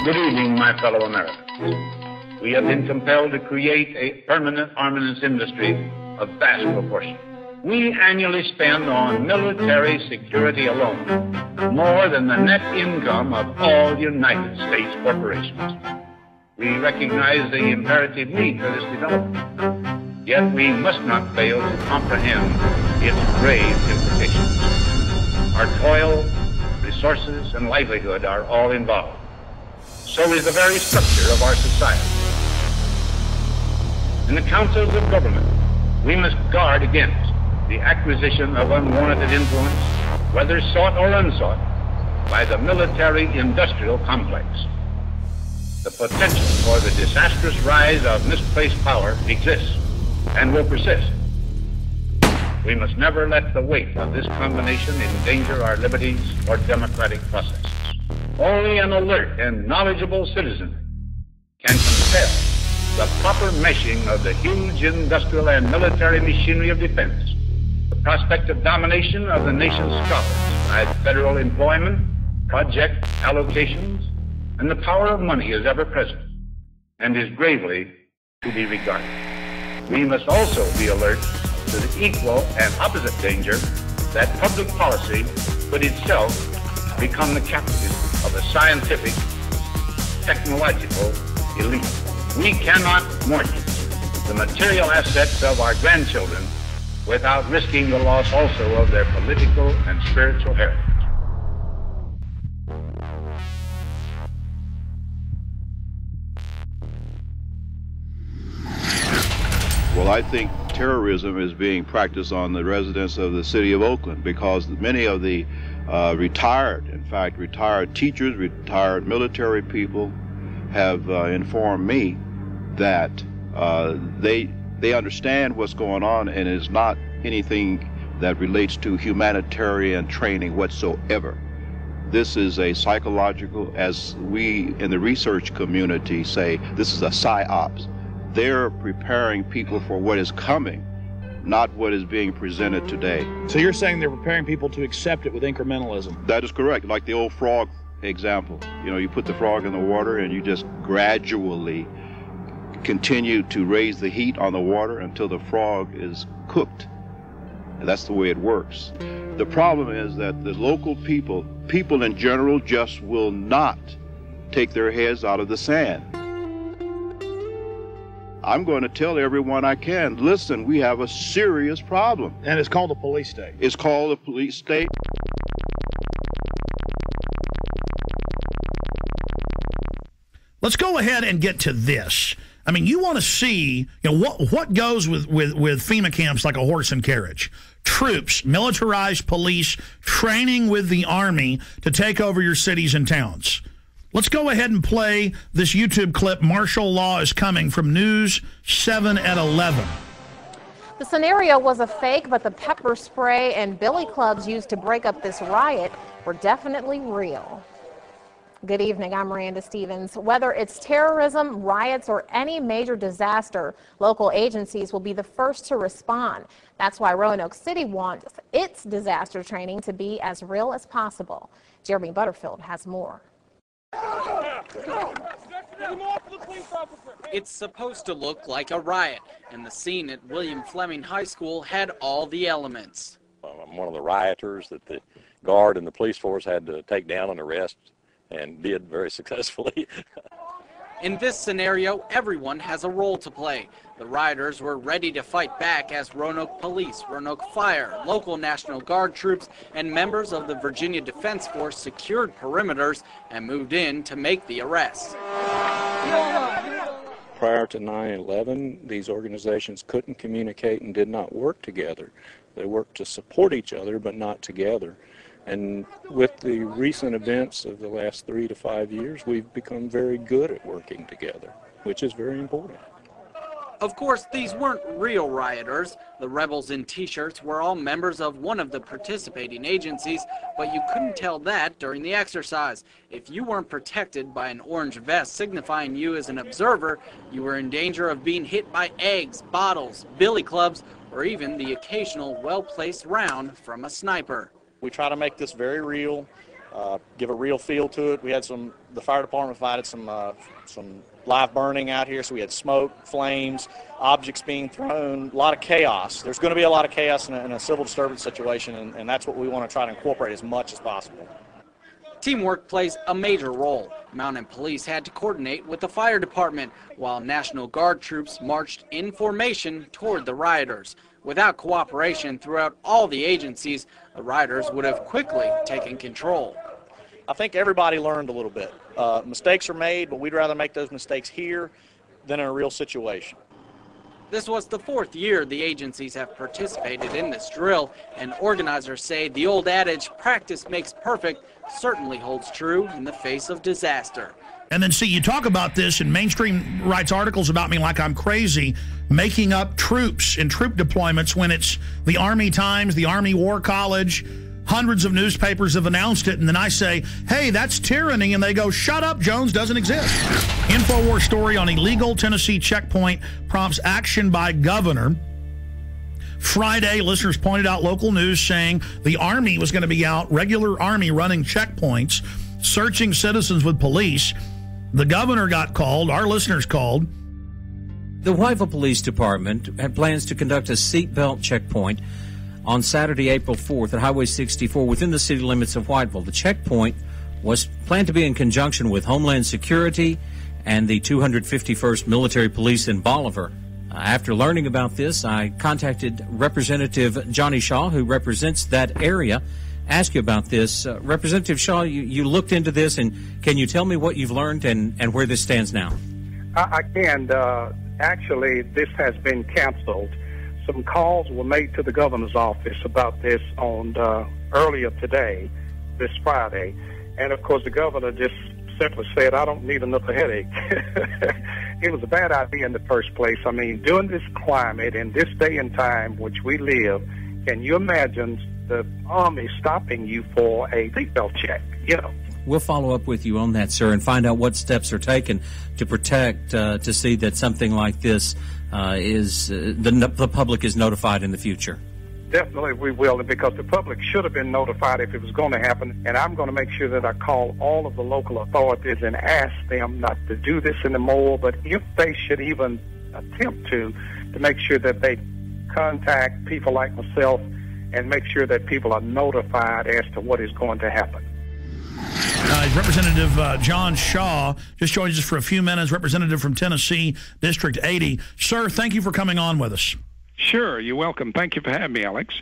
Good evening, my fellow Americans. We have been compelled to create a permanent armaments industry of vast proportion. We annually spend on military security alone more than the net income of all United States corporations. We recognize the imperative need for this development, yet we must not fail to comprehend its grave implications. Our toil, resources, and livelihood are all involved. So is the very structure of our society. In the councils of government, we must guard against the acquisition of unwarranted influence, whether sought or unsought, by the military-industrial complex. The potential for the disastrous rise of misplaced power exists and will persist. We must never let the weight of this combination endanger our liberties or democratic processes. Only an alert and knowledgeable citizen can compel the proper meshing of the huge industrial and military machinery of defense, the prospect of domination of the nation's scholars by federal employment, project allocations, and the power of money is ever present and is gravely to be regarded. We must also be alert to the equal and opposite danger that public policy could itself become the captive of a scientific, technological elite. We cannot mortgage the material assets of our grandchildren without risking the loss also of their political and spiritual heritage. Well, I think terrorism is being practiced on the residents of the city of Oakland because many of the retired teachers, retired military people have informed me that they understand what's going on, and it's not anything that relates to humanitarian training whatsoever. This is a psychological, as we in the research community say, this is a psyops. They're preparing people for what is coming, not what is being presented today. So you're saying they're preparing people to accept it with incrementalism? That is correct. Like the old frog example. You know, you put the frog in the water and you just gradually continue to raise the heat on the water until the frog is cooked. And that's the way it works. The problem is that the local people in general, just will not take their heads out of the sand. I'm going to tell everyone I can, listen, we have a serious problem. And it's called a police state. It's called a police state. Let's go ahead and get to this. I mean, you want to see, you know, what goes with FEMA camps like a horse and carriage. Troops, militarized police, training with the Army to take over your cities and towns. Let's go ahead and play this YouTube clip, Martial Law is Coming, from News 7 at 11. The scenario was a fake, but the pepper spray and billy clubs used to break up this riot were definitely real. Good evening, I'm Miranda Stevens. Whether it's terrorism, riots, or any major disaster, local agencies will be the first to respond. That's why Roanoke City wants its disaster training to be as real as possible. Jeremy Butterfield has more. It's supposed to look like a riot, and the scene at William Fleming High School had all the elements. I'm one of the rioters that the guard and the police force had to take down and arrest, and did very successfully. In this scenario, everyone has a role to play. The rioters were ready to fight back as Roanoke Police, Roanoke Fire, local National Guard troops, and members of the Virginia Defense Force secured perimeters and moved in to make the arrests. Prior to 9/11, these organizations couldn't communicate and did not work together. They worked to support each other, but not together. And with the recent events of the last 3 to 5 years, we've become very good at working together, which is very important. Of course, these weren't real rioters. The rebels in T-shirts were all members of one of the participating agencies, but you couldn't tell that during the exercise. If you weren't protected by an orange vest signifying you as an observer, you were in danger of being hit by eggs, bottles, billy clubs, or even the occasional well-placed round from a sniper. We try to make this very real. give a real feel to it. We had the fire department provided some live burning out here, so we had smoke, flames, objects being thrown, a lot of chaos. There's going to be a lot of chaos in a civil disturbance situation, and that's what we want to try to incorporate as much as possible. Teamwork plays a major role. Mountain Police had to coordinate with the fire department, while National Guard troops marched in formation toward the rioters. Without cooperation throughout all the agencies, the rioters would have quickly taken control. I think everybody learned a little bit. Mistakes are made, but we'd rather make those mistakes here than in a real situation. This was the 4th year the agencies have participated in this drill, and organizers say the old adage, practice makes perfect, certainly holds true in the face of disaster. And then, see, you talk about this, and mainstream writes articles about me like I'm crazy, making up troops and troop deployments when it's the Army Times, the Army War College. Hundreds of newspapers have announced it, and then I say, hey, that's tyranny, and they go, shut up, Jones doesn't exist. InfoWars story on illegal Tennessee checkpoint prompts action by governor. Friday, listeners pointed out local news saying the Army was going to be out, regular Army running checkpoints, searching citizens with police. The governor got called, our listeners called. The Whiteville Police Department had plans to conduct a seatbelt checkpoint on Saturday, April 4th at Highway 64 within the city limits of Whiteville. The checkpoint was planned to be in conjunction with Homeland Security and the 251st Military Police in Bolivar. After learning about this, I contacted Representative Johnny Shaw, who represents that area, ask you about this. Representative Shaw, you looked into this, and can you tell me what you've learned and where this stands now? I can. Actually, this has been canceled. Some calls were made to the governor's office about this on earlier today, this Friday, and of course the governor just simply said, I don't need another headache. It was a bad idea in the first place. I mean, during this climate and this day and time which we live, can you imagine the Army stopping you for a seatbelt check? We'll follow up with you on that, sir, and find out what steps are taken to protect, to see that something like this the public is notified in the future. Definitely we will, because the public should have been notified if it was going to happen. And I'm going to make sure that I call all of the local authorities and ask them not to do this anymore. But if they should even attempt to make sure that they contact people like myself and make sure that people are notified as to what is going to happen. Representative John Shaw just joined us for a few minutes, representative from Tennessee, District 80. Sir, thank you for coming on with us. Sure, you're welcome. Thank you for having me, Alex.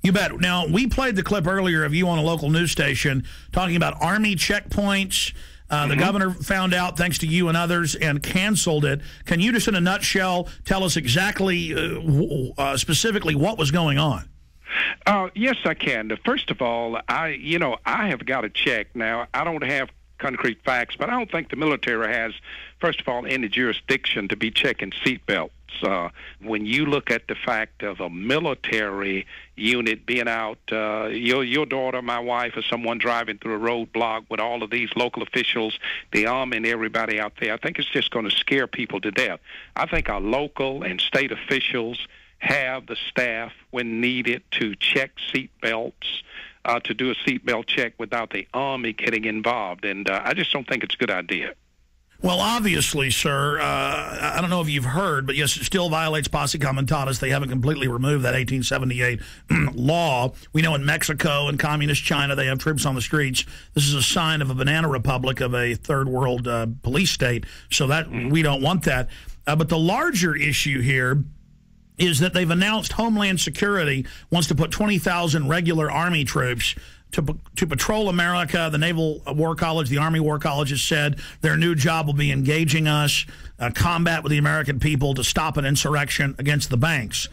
You bet. Now, we played the clip earlier of you on a local news station talking about Army checkpoints. The governor found out, thanks to you and others, and canceled it. Can you just, in a nutshell, tell us exactly, specifically what was going on? Yes, I can. First of all, I have got to check. Now, I don't have concrete facts, but I don't think the military has, first of all, any jurisdiction to be checking seatbelts. When you look at the fact of a military unit being out, your daughter, my wife, or someone driving through a roadblock with all of these local officials, the Army and everybody out there, I think it's just going to scare people to death. I think our local and state officials have the staff when needed to check seatbelts, to do a seatbelt check without the Army getting involved. And I just don't think it's a good idea. Well, obviously, sir, I don't know if you've heard, but yes, it still violates posse comitatus. They haven't completely removed that 1878 law. We know in Mexico and communist China they have troops on the streets. This is a sign of a banana republic, of a third world police state, so that we don't want that. But the larger issue here is that they've announced Homeland Security wants to put 20,000 regular Army troops to patrol America. The Naval War College, the Army War College has said their new job will be engaging us, combat with the American people to stop an insurrection against the banks.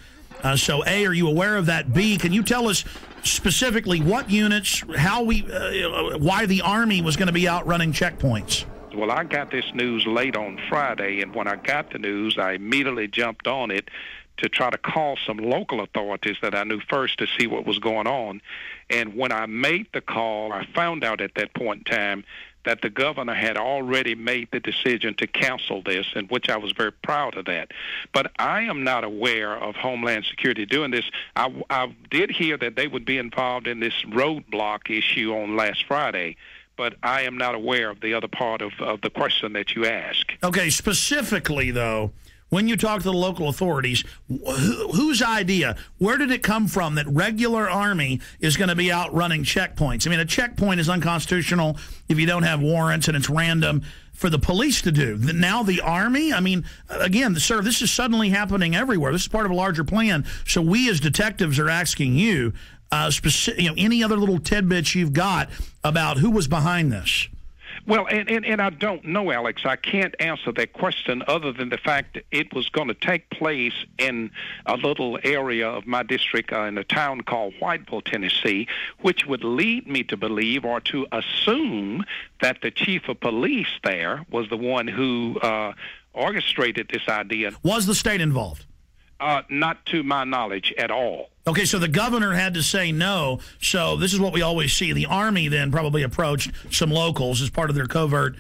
So, A, are you aware of that? B, can you tell us specifically what units, why the Army was going to be out running checkpoints? Well, I got this news late on Friday, and when I got the news, I immediately jumped on it to try to call some local authorities that I knew first to see what was going on. And when I made the call, I found out at that point in time that the governor had already made the decision to cancel this, and which I was very proud of that. But I am not aware of Homeland Security doing this. I did hear that they would be involved in this roadblock issue on last Friday, but I am not aware of the other part of the question that you asked. Okay, specifically, though, when you talk to the local authorities, whose idea, where did it come from that regular Army is going to be out running checkpoints? I mean, a checkpoint is unconstitutional if you don't have warrants and it's random for the police to do. Now the Army? I mean, again, sir, this is suddenly happening everywhere. This is part of a larger plan. So we as detectives are asking you, any other little tidbits you've got about who was behind this? Well, and I don't know, Alex. I can't answer that question other than the fact that it was going to take place in a little area of my district in a town called Whiteville, Tennessee, which would lead me to believe or to assume that the chief of police there was the one who orchestrated this idea. Was the state involved? Not to my knowledge at all. Okay, so the governor had to say no. So this is what we always see. The Army then probably approached some locals as part of their covert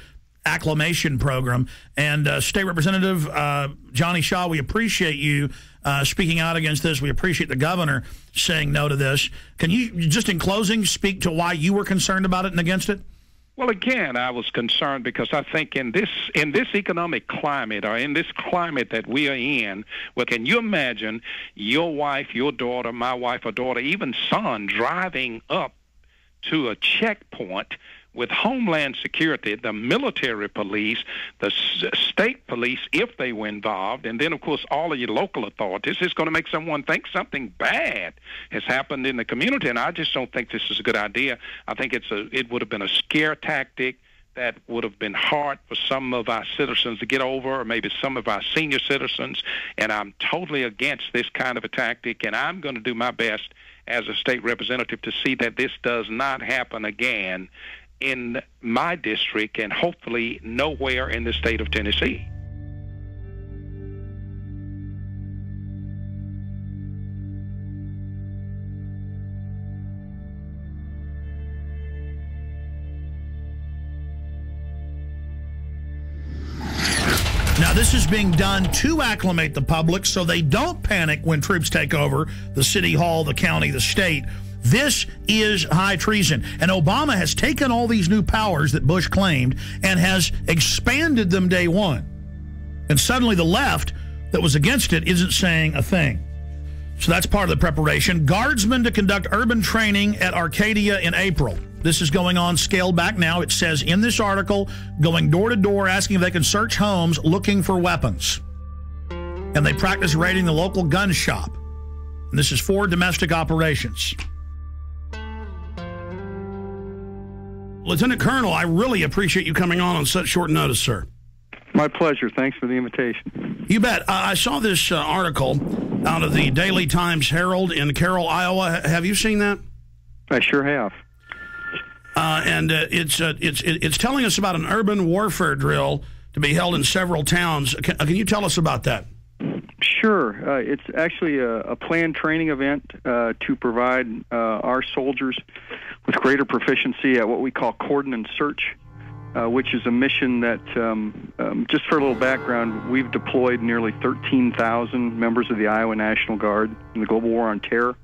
acclimation program. And State Representative Johnny Shaw, we appreciate you speaking out against this. We appreciate the governor saying no to this. Can you, just in closing, speak to why you were concerned about it and against it? Well, again, I was concerned because I think in this economic climate, or in this climate that we are in, well, can you imagine your wife, your daughter, my wife or daughter, even son driving up to a checkpoint with Homeland Security, the military police, the state police, if they were involved, and then, of course, all of your local authorities? It's going to make someone think something bad has happened in the community, and I just don't think this is a good idea. I think it would have been a scare tactic that would have been hard for some of our citizens to get over, or maybe some of our senior citizens, and I'm totally against this kind of a tactic, and I'm going to do my best as a state representative to see that this does not happen again in my district and hopefully nowhere in the state of Tennessee. Now, this is being done to acclimate the public so they don't panic when troops take over the city hall, the county, the state. This is high treason. And Obama has taken all these new powers that Bush claimed and has expanded them day one. And suddenly the left that was against it isn't saying a thing. So that's part of the preparation. Guardsmen to conduct urban training at Arcadia in April. This is going on scaled back now. It says in this article, going door to door, asking if they can search homes looking for weapons. And they practice raiding the local gun shop. And this is for domestic operations. Lieutenant Colonel, I really appreciate you coming on such short notice, sir. My pleasure. Thanks for the invitation. You bet. I saw this article out of the Daily Times Herald in Carroll, Iowa. Have you seen that? I sure have. And it's telling us about an urban warfare drill to be held in several towns. Can you tell us about that? Sure. It's actually a planned training event to provide our soldiers with greater proficiency at what we call cordon and search, which is a mission that, just for a little background, we've deployed nearly 13,000 members of the Iowa National Guard in the global war on terror.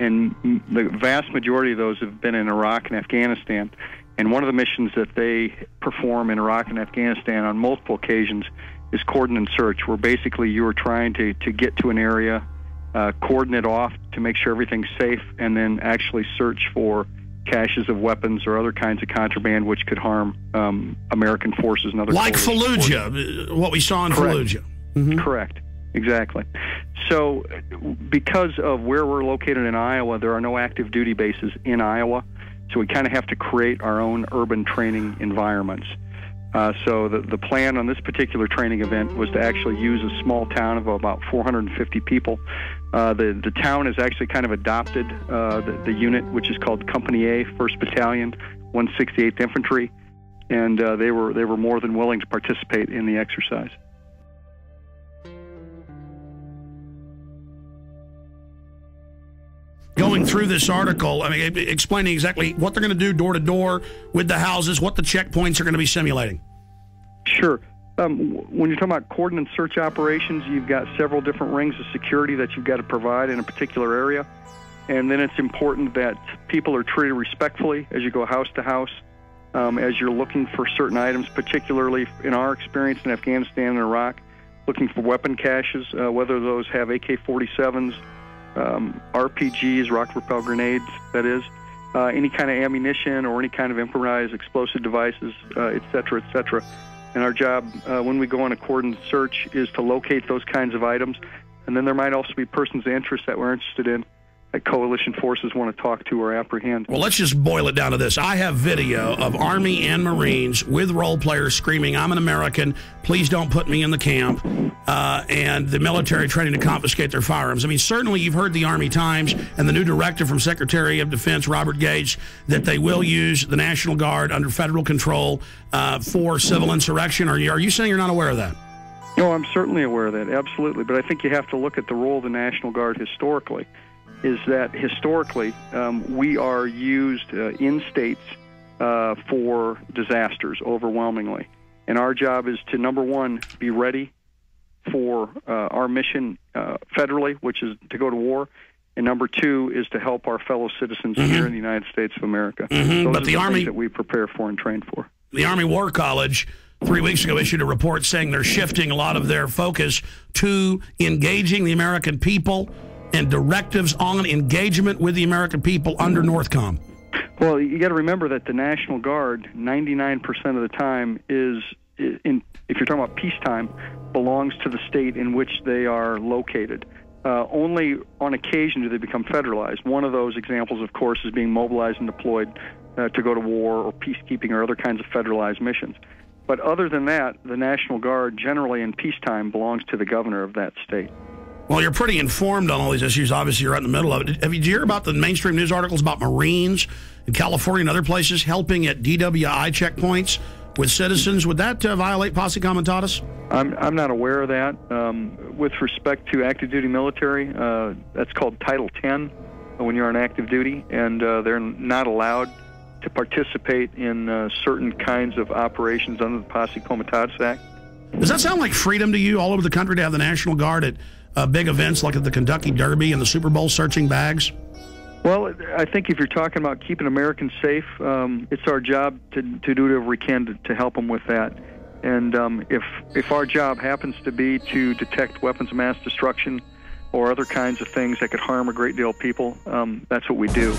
And the vast majority of those have been in Iraq and Afghanistan. And one of the missions that they perform in Iraq and Afghanistan on multiple occasions is cordon and search, where basically you are trying to get to an area, cordon it off to make sure everything's safe, and then actually search for caches of weapons or other kinds of contraband which could harm American forces and other like Fallujah, what we saw in Fallujah. Mm-hmm. Correct. Exactly. So because of where we're located in Iowa, there are no active duty bases in Iowa, so we kind of have to create our own urban training environments. So the plan on this particular training event was to actually use a small town of about 450 people. The town has actually kind of adopted the unit, which is called Company A, 1st Battalion, 168th Infantry, and they were more than willing to participate in the exercise. Going through through this article, I mean, explaining exactly what they're going to do door to door with the houses, what the checkpoints are going to be simulating. Sure. When you're talking about coordinate search operations, you've got several different rings of security that you've got to provide in a particular area. And then it's important that people are treated respectfully as you go house to house, as you're looking for certain items, particularly in our experience in Afghanistan and Iraq, looking for weapon caches, whether those have AK-47s, RPGs, rocket-propelled grenades, that is, any kind of ammunition or any kind of improvised explosive devices, et cetera, et cetera. And our job, when we go on a coordinated search, is to locate those kinds of items. And then there might also be persons of interest that we're interested in that coalition forces want to talk to or apprehend. Well, let's just boil it down to this. I have video of Army and Marines with role players screaming, "I'm an American, please don't put me in the camp," and the military trying to confiscate their firearms. I mean, certainly you've heard the Army Times and the new directive from Secretary of Defense Robert Gates that they will use the National Guard under federal control for civil insurrection. Are you saying you're not aware of that? No, I'm certainly aware of that, absolutely. But I think you have to look at the role of the National Guard historically. Is that historically we are used in states for disasters overwhelmingly. And our job is to, number one, be ready for our mission federally, which is to go to war. And number two is to help our fellow citizens here in the United States of America. Those But are the Army things that we prepare for and train for. The Army War College 3 weeks ago issued a report saying they're shifting a lot of their focus to engaging the American people and directives on engagement with the American people under NORTHCOM. Well, you got to remember that the National Guard, 99% of the time, if you're talking about peacetime, belongs to the state in which they are located. Only on occasion do they become federalized. One of those examples, of course, is being mobilized and deployed to go to war or peacekeeping or other kinds of federalized missions. But other than that, the National Guard generally in peacetime belongs to the governor of that state. Well, you're pretty informed on all these issues. Obviously, you're right in the middle of it. Did you hear about the mainstream news articles about Marines in California and other places helping at DWI checkpoints with citizens? Would that violate posse comitatus? I'm not aware of that. With respect to active duty military, that's called Title 10 when you're on active duty, and they're not allowed to participate in certain kinds of operations under the Posse Comitatus Act. Does that sound like freedom to you all over the country to have the National Guard at big events like at the Kentucky Derby and the Super Bowl searching bags? Well, I think if you're talking about keeping Americans safe, it's our job to do whatever we can to help them with that. And if our job happens to be to detect weapons of mass destruction or other kinds of things that could harm a great deal of people, that's what we do.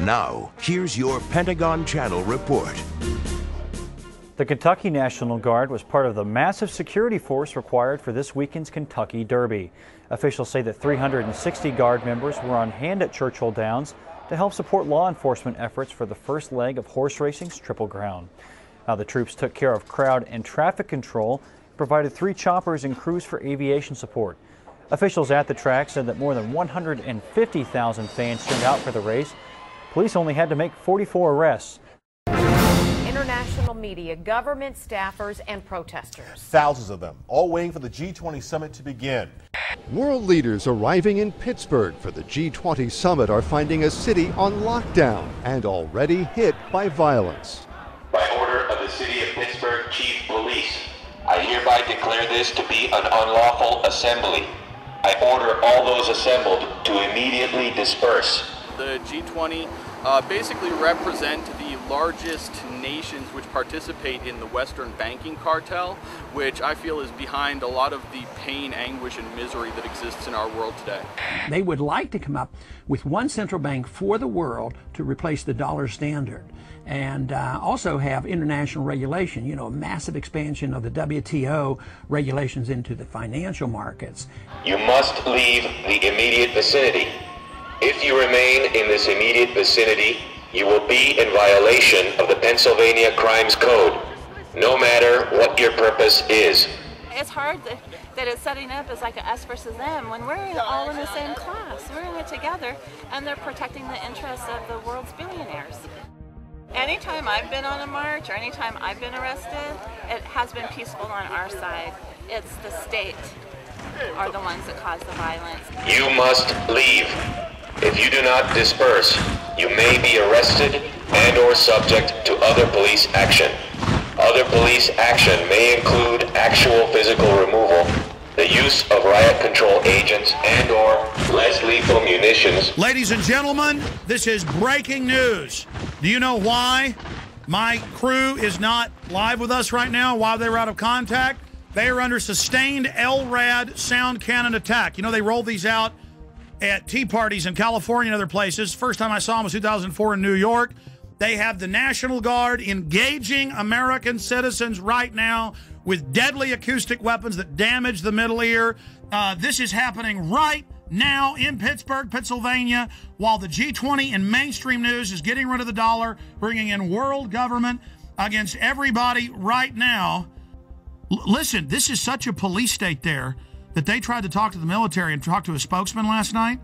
Now, here's your Pentagon Channel report. The Kentucky National Guard was part of the massive security force required for this weekend's Kentucky Derby. Officials say that 360 Guard members were on hand at Churchill Downs to help support law enforcement efforts for the first leg of horse racing's Triple Crown. Now, the troops took care of crowd and traffic control, provided 3 choppers and crews for aviation support. Officials at the track said that more than 150,000 fans turned out for the race. Police only had to make 44 arrests. International media, government staffers, and protesters. Thousands of them, all waiting for the G20 summit to begin. World leaders arriving in Pittsburgh for the G20 summit are finding a city on lockdown and already hit by violence. By order of the City of Pittsburgh Chief Police, I hereby declare this to be an unlawful assembly. I order all those assembled to immediately disperse. The G20 basically represent the largest nations which participate in the Western banking cartel, which I feel is behind a lot of the pain, anguish, and misery that exists in our world today. They would like to come up with one central bank for the world to replace the dollar standard, and also have international regulation, a massive expansion of the WTO regulations into the financial markets. You must leave the immediate vicinity. If you remain in this immediate vicinity, you will be in violation of the Pennsylvania Crimes Code, no matter what your purpose is. It's hard that it's setting up as like a us versus them when we're all in the same class. We're in it together, and they're protecting the interests of the world's billionaires. Anytime I've been on a march or anytime I've been arrested, it has been peaceful on our side. It's the state are the ones that cause the violence. You must leave. If you do not disperse, you may be arrested and or subject to other police action. Other police action may include actual physical removal, the use of riot control agents and or less lethal munitions. Ladies and gentlemen, this is breaking news. Do you know why my crew is not live with us right now, why they were out of contact? They are under sustained LRAD sound cannon attack. You know, they rolled these out at tea parties in California and other places. First time I saw them was 2004 in New York. They have the National Guard engaging American citizens right now with deadly acoustic weapons that damage the middle ear. This is happening right now in Pittsburgh, Pennsylvania, while the G20 in mainstream news is getting rid of the dollar, bringing in world government against everybody right now. Listen, this is such a police state there that they tried to talk to the military and talk to a spokesman last night.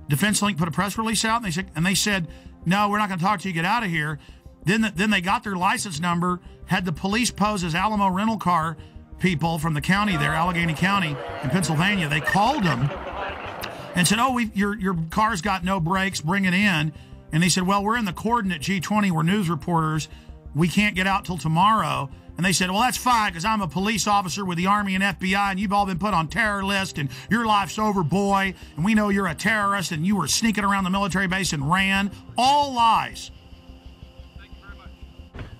Defense Link put a press release out, and they said, no, we're not going to talk to you, get out of here. Then they got their license number, had the police pose as Alamo rental car people from the county there, Allegheny County in Pennsylvania. They called them and said, oh, your car's got no brakes, bring it in. And they said, well, we're in the coordinate G20, we're news reporters, we can't get out till tomorrow. And they said, well, that's fine, because I'm a police officer with the Army and FBI, and you've all been put on terror list, and your life's over, boy, and we know you're a terrorist, and you were sneaking around the military base and ran. All lies.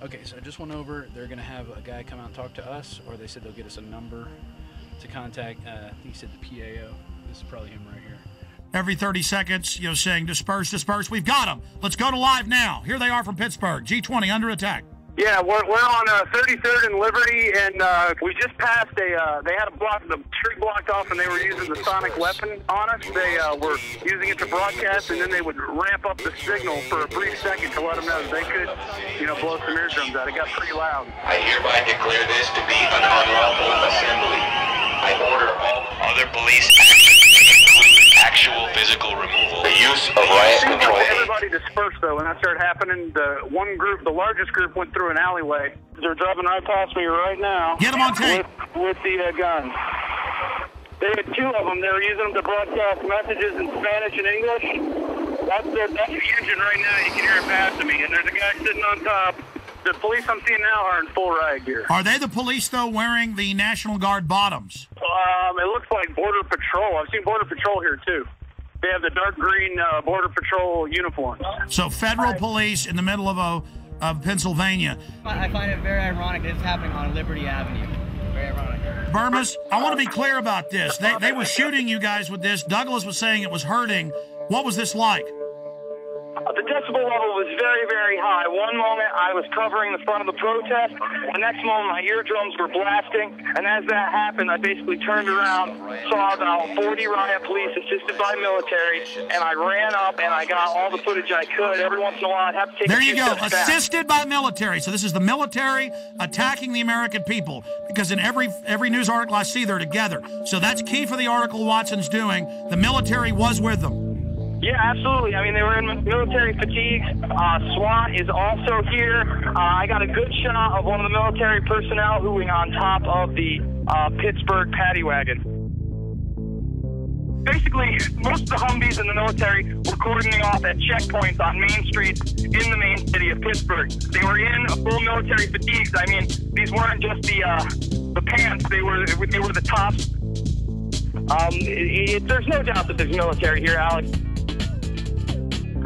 Okay, so I just went over. They're going to have a guy come out and talk to us, or they said they'll get us a number to contact. I think he said the PAO. This is probably him right here. Every 30 seconds, you know, saying disperse, disperse. We've got them. Let's go to live now. Here they are from Pittsburgh. G20 under attack. Yeah, we're on 33rd and Liberty, and we just passed they had the street blocked off, and they were using the sonic weapon on us. They were using it to broadcast, and then they would ramp up the signal for a brief second to let them know that they could, you know, blow some eardrums out. It got pretty loud. I hereby declare this to be an unlawful assembly. I order all other police include actual physical removal, the use of riot control. Everybody dispersed though. When that started happening, the largest group, went through an alleyway. They're driving right past me right now. Get them on tape. With the gun. They had two of them. They were using them to broadcast messages in Spanish and English. That's the engine right now. You can hear it passing me. And there's a guy sitting on top. The police I'm seeing now are in full riot gear. Are they the police, though, wearing the National Guard bottoms? It looks like Border Patrol. I've seen Border Patrol here, too. They have the dark green Border Patrol uniforms. So federal police in the middle of Pennsylvania. I find it very ironic that it's happening on Liberty Avenue. Very ironic. Burmis, I want to be clear about this. They were shooting you guys with this. Douglas was saying it was hurting. What was this like? The decibel level was very, very high. One moment I was covering the front of the protest. The next moment my eardrums were blasting. And as that happened, I basically turned around, saw about 40 riot police assisted by military, and I ran up and I got all the footage I could. Every once in a while I'd have to take There a you few go, steps back. assisted by military. So this is the military attacking the American people, because in every news article I see, they're together. So that's key for the article Watson's doing. The military was with them. Yeah, absolutely. I mean, they were in military fatigues. SWAT is also here. I got a good shot of one of the military personnel hooing on top of the Pittsburgh paddy wagon. Basically, most of the Humvees in the military were cordoning off at checkpoints on Main Street in the main city of Pittsburgh. They were in full military fatigues. I mean, these weren't just the pants; they were the tops. There's no doubt that there's military here, Alex.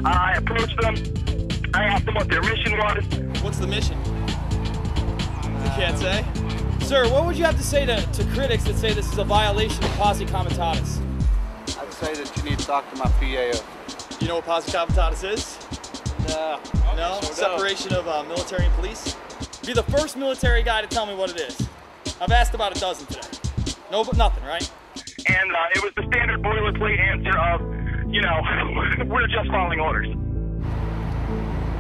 I approached them. I asked them what their mission was. What's the mission? You can't say? Sir, what would you have to say to critics that say this is a violation of posse comitatus? I'd say that you need to talk to my PAO. You know what posse comitatus is? No. No? Separation of military and police? Be the first military guy to tell me what it is. I've asked about a dozen today. No, but nothing, right? And it was the standard boilerplate answer of, you know, we're just following orders.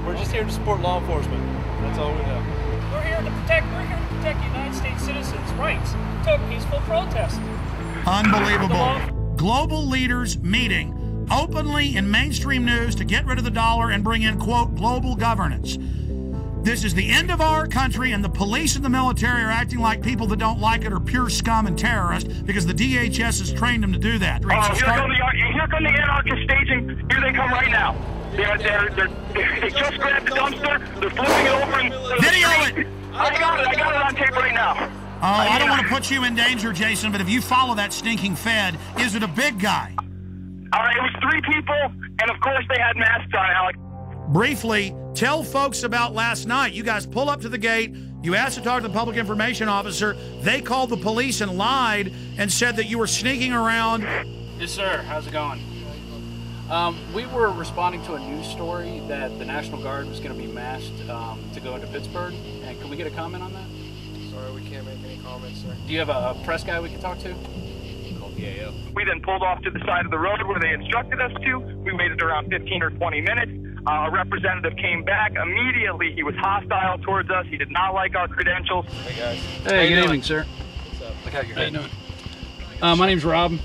We're just here to support law enforcement. That's all we know. We're here to protect United States citizens' rights to a peaceful protest. Unbelievable. Global leaders meeting openly in mainstream news to get rid of the dollar and bring in, quote, global governance. This is the end of our country, and the police and the military are acting like people that don't like it are pure scum and terrorists because the DHS has trained them to do that. Here come from the anarchist staging. Here they come right now. They just grabbed the dumpster. They're flipping it over. Video it. I got it on tape right now. Oh, I don't want to put you in danger, Jason, but if you follow that stinking Fed, is it a big guy? It was 3 people, and of course they had masks on, Alex. Briefly, tell folks about last night. You guys pull up to the gate. You asked to talk to the public information officer. They called the police and lied and said that you were sneaking around. Yes, sir. How's it going? We were responding to a news story that the National Guard was going to be masked to go into Pittsburgh. And can we get a comment on that? Sorry, we can't make any comments, sir. Do you have a press guy we can talk to? Call PAO. We then pulled off to the side of the road where they instructed us to. We waited around 15 or 20 minutes. A representative came back. Immediately, he was hostile towards us. He did not like our credentials. Hey, guys. Hey, good evening, sir. What's up? Look how you're How you doing? My name's Rob.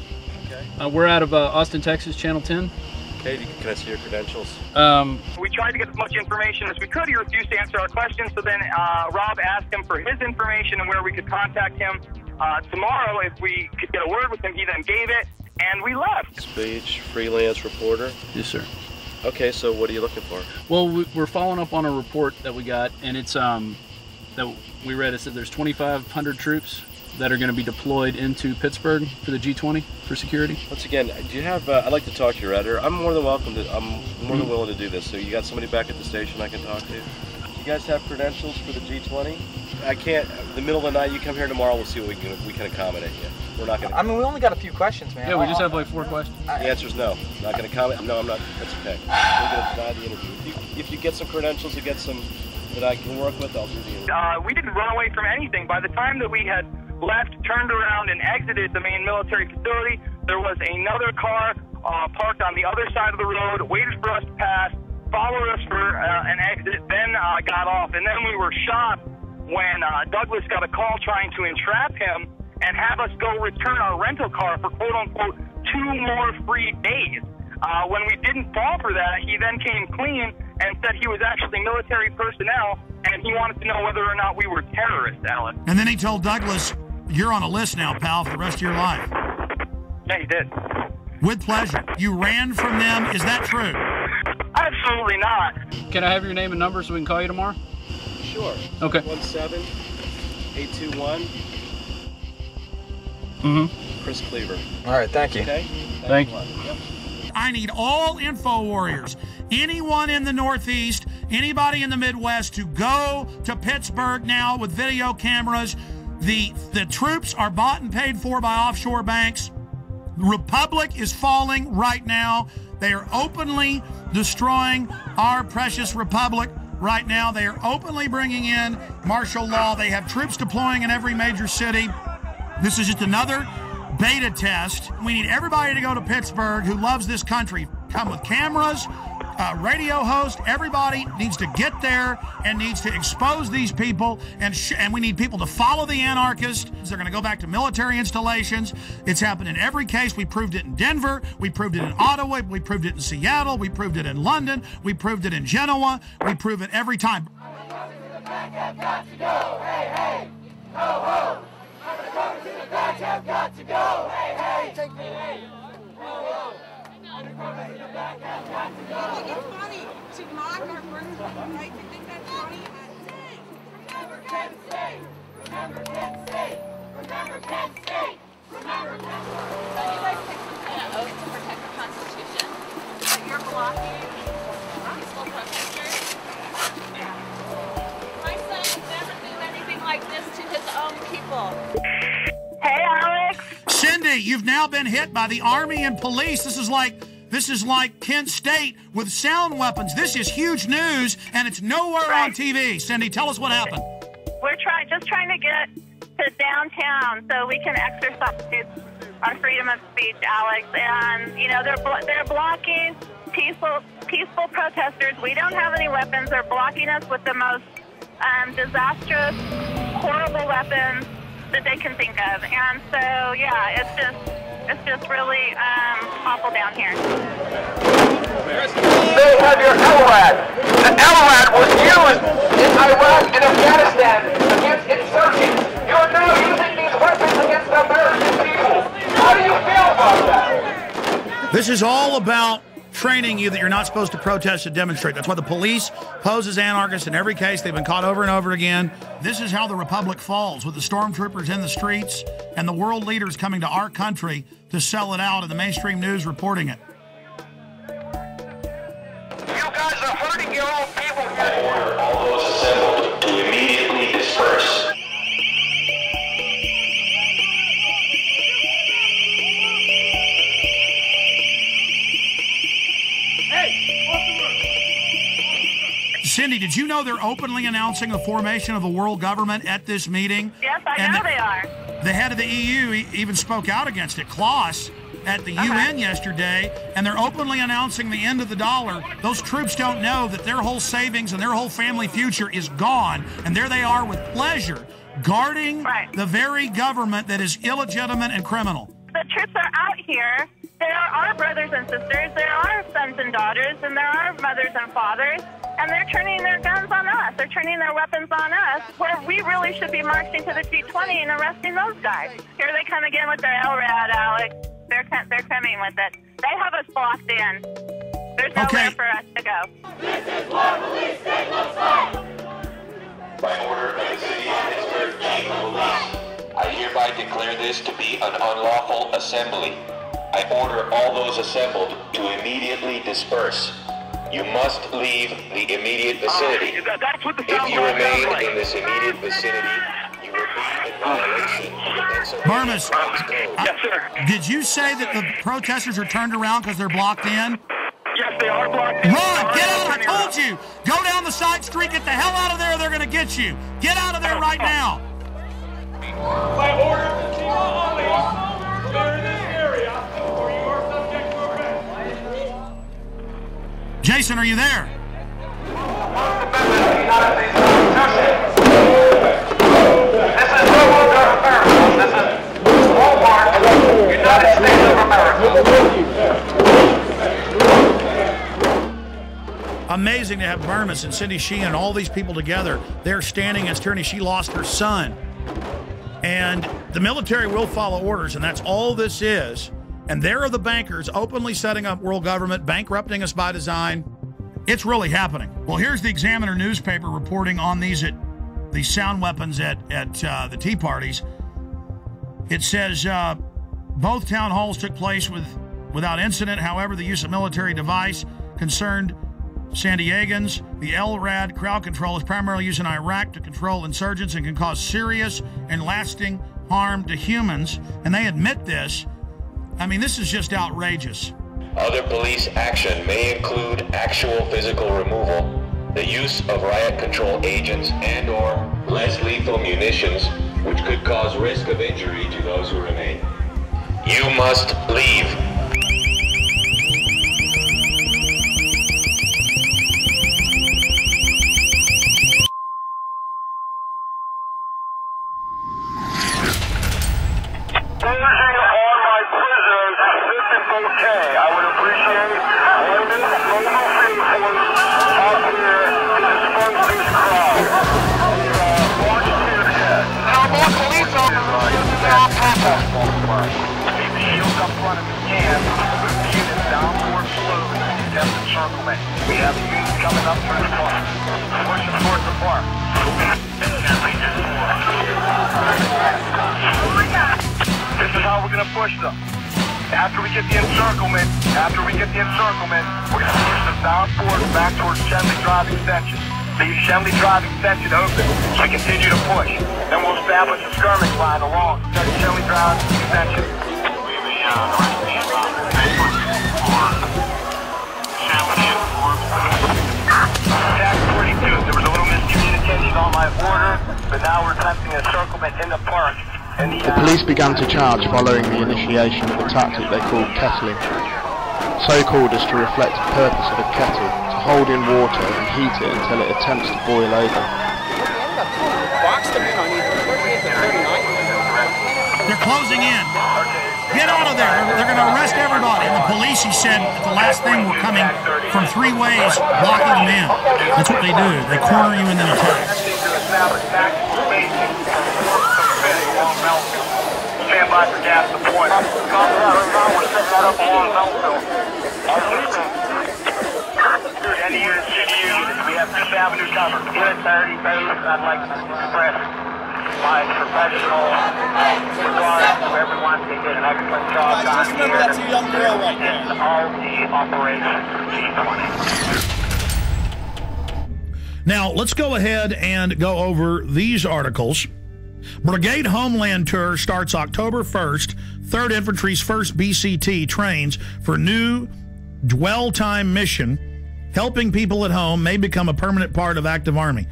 Okay. We're out of Austin, Texas, Channel 10. Okay, can I see your credentials? We tried to get as much information as we could. He refused to answer our questions. So then Rob asked him for his information and where we could contact him tomorrow if we could get a word with him. He then gave it, and we left. Speech, freelance reporter. Yes, sir. Okay, so what are you looking for? Well, we're following up on a report that we got, and it's that we read. It said there's 2,500 troops that are going to be deployed into Pittsburgh for the G20 for security. Once again, do you have? I'd like to talk to your editor. I'm more than welcome to. I'm more than willing to do this. So you got somebody back at the station I can talk to? You guys have credentials for the G20? I can't. The middle of the night, you come here tomorrow. We'll see what we can accommodate you. We're not going to. I mean, we only got a few questions, man. Yeah, we just have like 4 questions. The answer is no. I'm not going to comment. No, I'm not. That's okay. We're going to deny the interview. If you get some credentials, you get some that I can work with, I'll do the interview. We didn't run away from anything. By the time that we had left, turned around, and exited the main military facility, there was another car parked on the other side of the road, waited for us to pass, followed us for an exit, then got off. And then we were shocked when Douglas got a call trying to entrap him and have us go return our rental car for quote-unquote 2 more free days. When we didn't fall for that, he then came clean and said he was actually military personnel, and he wanted to know whether or not we were terrorists, Alex. And then he told Douglas, you're on a list now, pal, for the rest of your life. Yeah, he did. With pleasure. You ran from them. Is that true? Absolutely not. Can I have your name and number so we can call you tomorrow? Sure. Okay. 17821. Chris Cleaver. All right, thank you. Okay. Thank you. Yep. I need all info warriors, anyone in the Northeast, anybody in the Midwest, to go to Pittsburgh now with video cameras. The troops are bought and paid for by offshore banks. The Republic is falling right now. They are openly destroying our precious Republic right now. They are openly bringing in martial law. They have troops deploying in every major city. This is just another beta test. We need everybody to go to Pittsburgh who loves this country. Come with cameras, radio host. Everybody needs to get there and needs to expose these people. And we need people to follow the anarchists. They're going to go back to military installations. It's happened in every case. We proved it in Denver. We proved it in Ottawa. We proved it in Seattle. We proved it in London. We proved it in Genoa. We prove it every time. Have got to go. Hey, hey. Ho, ho. Undercovers in the back have got to go. Hey, hey. Take me. Hey, ho, ho. Undercovers in the back have got to go. It's funny to mock our first right? You think that's funny? Remember Kent State. Remember Kent State. Remember Kent State. Remember Kent State. So you guys take some kind of oath to protect the Constitution, but you're blocking peaceful protesters. My son would never do anything like this to his own people. Hey, Alex. Cindy, you've now been hit by the Army and police. This is like Kent State with sound weapons. This is huge news, and it's nowhere on TV. Cindy, tell us what happened. We're just trying to get to downtown so we can exercise our freedom of speech, Alex. And you know they're blocking peaceful protesters. We don't have any weapons. They're blocking us with the most disastrous, horrible weapons that they can think of. And so yeah, it's just really awful down here. They have your LRAD. The LRAD was used in Iraq and Afghanistan against insurgents. You're now using these weapons against the American people. How do you feel about that? This is all about training you that you're not supposed to protest and demonstrate. That's why the police pose as anarchists in every case. They've been caught over and over again. This is how the republic falls, with the stormtroopers in the streets and the world leaders coming to our country to sell it out and the mainstream news reporting it. You guys are hurting your own people here. I order all those assembled to immediately disperse. Cindy, did you know they're openly announcing the formation of a world government at this meeting? Yes, I know they are. The head of the EU even spoke out against it, Klaus, at the UN yesterday, and they're openly announcing the end of the dollar. Those troops don't know that their whole savings and their whole family future is gone, and there they are with pleasure, guarding the very government that is illegitimate and criminal. The troops are out here. There are our brothers and sisters, there are sons and daughters, and there are mothers and fathers, and they're turning their guns on us. They're turning their weapons on us, where we really should be marching to the G20 and arresting those guys. Here they come again with their LRAD, Alex. They're coming with it. They have us blocked in. There's nowhere for us to go. This is what police state looks like. By order of the City of Pittsburgh Chief of Police, I hereby declare this to be an unlawful assembly. I order all those assembled to immediately disperse. You must leave the immediate vicinity. If you remain in this immediate vicinity, you will be in violation of the Pennsylvania Crimes Code. Yes, sir. Did you say that the protesters are turned around because they're blocked in? Yes, they are blocked in. Run! Get out! I told you! Go down the side street, get the hell out of there, or they're going to get you! Get out of there right now! By order of the Chief of Police, clear this area, or you are subject to arrest. Jason, are you there? This is no longer America. This is Walmart, United States of America. Amazing to have Burmis and Cindy Sheehan and all these people together. They're standing against tyranny. She lost her son. And the military will follow orders, and that's all this is. And there are the bankers openly setting up world government, bankrupting us by design. It's really happening. Well, here's the Examiner newspaper reporting on these sound weapons at the Tea Parties. It says both town halls took place without incident. However, the use of military device concerned San Diegans. The LRAD crowd control is primarily used in Iraq to control insurgents and can cause serious and lasting harm to humans. And they admit this. I mean, this is just outrageous. Other police action may include actual physical removal, the use of riot control agents and/or less lethal munitions, which could cause risk of injury to those who remain. You must leave. We have units coming up through the park. Pushing towards the park. This is how we're going to push them. After we get the encirclement, we're going to push them down forward back towards Chemley Drive Extension. Leave Chemley Drive Extension open so we continue to push. Then we'll establish a skirmish line along Chemley Drive Extension. Attack 42. There was a little miscommunication on my order, but now we're attempting a encirclement in the park. The police began to charge following the initiation of a tactic they called kettling. So called as to reflect the purpose of a kettle, to hold in water and heat it until it attempts to boil over. They're closing in. Get out of there. They're going to arrest everybody. And the police, he said, at the last thing, were coming from 3 ways, blocking them in. That's what they do. They corner you and then attack. by for gas deployment. We're setting that up along Melville. End of unit CDU, we have 5th Avenue covered. Unit 30, I'd like to express my professional regard to everyone. They did an excellent job down here. Remember that's a young girl right there. And all the operations for G20. Now, let's go ahead and go over these articles. Brigade Homeland Tour starts October 1st. 3rd Infantry's 1st BCT trains for new dwell time mission. Helping people at home may become a permanent part of active Army.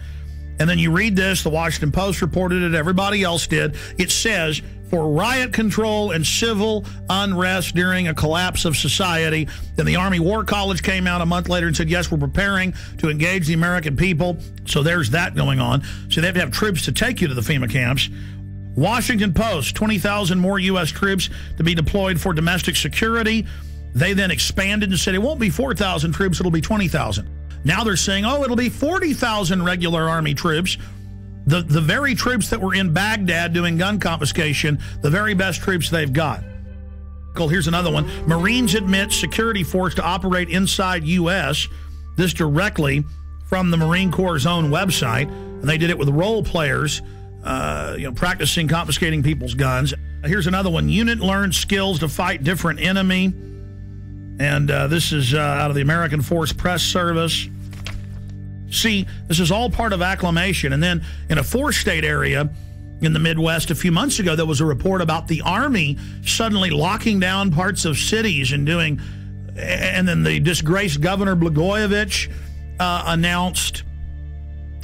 And then you read this, the Washington Post reported it, everybody else did. It says, for riot control and civil unrest during a collapse of society. Then the Army War College came out a month later and said, yes, we're preparing to engage the American people. So there's that going on. So they have to have troops to take you to the FEMA camps. Washington Post, 20,000 more U.S. troops to be deployed for domestic security. They then expanded and said it won't be 4,000 troops, it'll be 20,000. Now they're saying, oh, it'll be 40,000 regular Army troops. The very troops that were in Baghdad doing gun confiscation, the very best troops they've got. Here's another one. Marines admit security force to operate inside U.S. This directly from the Marine Corps' own website. And they did it with role players, practicing confiscating people's guns. Here's another one. Unit learns skills to fight different enemy. And this is out of the American Force Press Service. See, this is all part of acclimation. And then in a 4-state area in the Midwest a few months ago, there was a report about the Army suddenly locking down parts of cities and doing, and then the disgraced Governor Blagojevich announced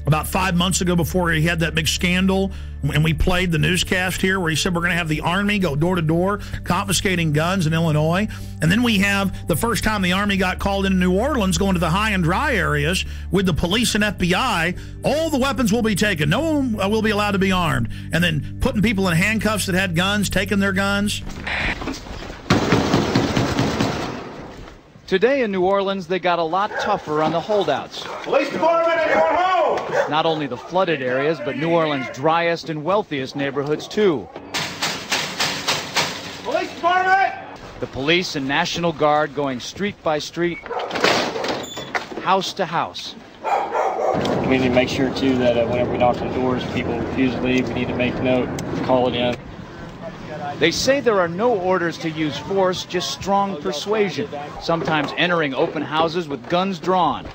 about 5 months ago before he had that big scandal, and we played the newscast here where he said we're going to have the Army go door to door confiscating guns in Illinois. And then we have the first time the Army got called into New Orleans, going to the high and dry areas with the police and FBI. All the weapons will be taken. No one will be allowed to be armed. And then putting people in handcuffs that had guns, taking their guns. Today in New Orleans, they got a lot tougher on the holdouts. Police department, everyone home! Not only the flooded areas, but New Orleans' driest and wealthiest neighborhoods, too. Police department! The police and National Guard going street by street, house to house. We need to make sure, too, that whenever we knock on doors, people refuse to leave. We need to make note, call it in. They say there are no orders to use force, just strong persuasion, sometimes entering open houses with guns drawn,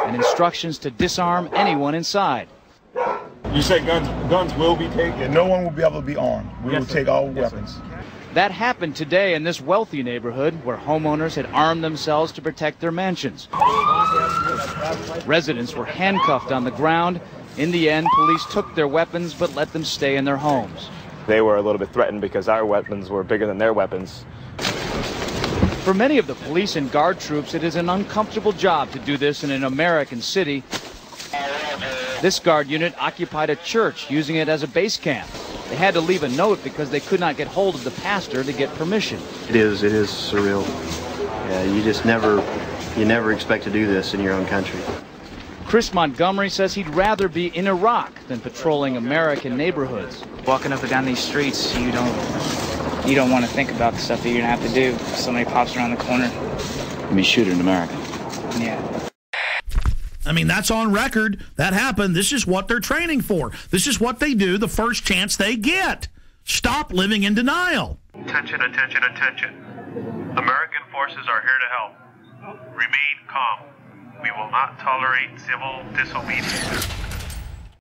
and instructions to disarm anyone inside. You say guns will be taken? No one will be able to be armed. We will take all weapons. That happened today in this wealthy neighborhood where homeowners had armed themselves to protect their mansions. Residents were handcuffed on the ground. In the end, police took their weapons but let them stay in their homes. They were a little bit threatened because our weapons were bigger than their weapons. For many of the police and guard troops, it is an uncomfortable job to do this in an American city. This guard unit occupied a church, using it as a base camp. They had to leave a note because they could not get hold of the pastor to get permission. It is surreal. Yeah, you never expect to do this in your own country. Chris Montgomery says he'd rather be in Iraq than patrolling American neighborhoods. Walking up and down these streets, you don't want to think about the stuff that you're gonna have to do if somebody pops around the corner. Be shooting America. Yeah. I mean, that's on record. That happened. This is what they're training for. This is what they do the first chance they get. Stop living in denial. Attention, attention, attention. American forces are here to help. Remain calm. We will not tolerate civil disobedience.